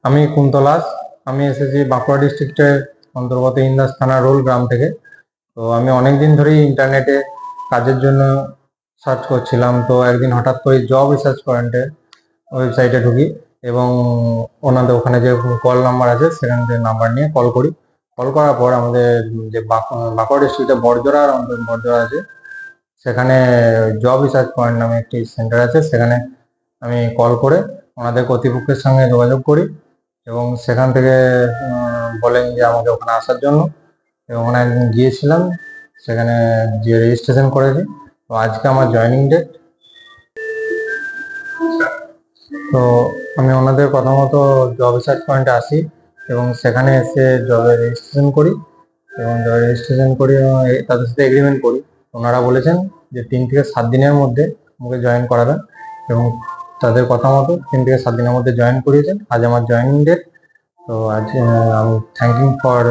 আমি কুন্তলাস। আমি এসেছি বাঁকুড়া ডিস্ট্রিক্টের অন্তর্গত ইন্দাস থানা রোল গ্রাম থেকে। তো আমি অনেকদিন ধরেই ইন্টারনেটে কাজের জন্য সার্চ করছিলাম। তো একদিন হঠাৎ করে জব রিসার্চ পয়েন্টে ওয়েবসাইটে ঢুকি এবং ওনাদের ওখানে যে কল নাম্বার আছে সেখান থেকে নাম্বার নিয়ে কল করি। কল করার পর আমাদের যে বাঁকুড়া ডিস্ট্রিক্টে বড়জোড়া আছে, সেখানে জব রিসার্চ পয়েন্ট নামে একটি সেন্টার আছে। সেখানে আমি কল করে ওনাদের কর্তৃপক্ষের সঙ্গে যোগাযোগ করি এবং সেখান থেকে বলেন যে আমাকে ওখানে আসার জন্য, এবং ওখানে একদিন গিয়েছিলাম, সেখানে গিয়ে রেজিস্ট্রেশন করেছি। তো আজকে আমার জয়েনিং ডেট। তো আমি ওনাদের কথা মতো জব রিসার্চ পয়েন্টে আসি এবং সেখানে এসে জবে রেজিস্ট্রেশন করি এবং জবে রেজিস্ট্রেশন করি এবং তাদের সাথে এগ্রিমেন্ট করি। ওনারা বলেছেন যে 3 থেকে 7 দিনের মধ্যে আমাকে জয়েন করাবেন এবং তাদের কথা মতো 3 থেকে 7 দিনের মধ্যে জয়েন করিয়েছেন। আজ আমার জয়েনিং ডেট। তো আজ আমি থ্যাংক ইউ ফর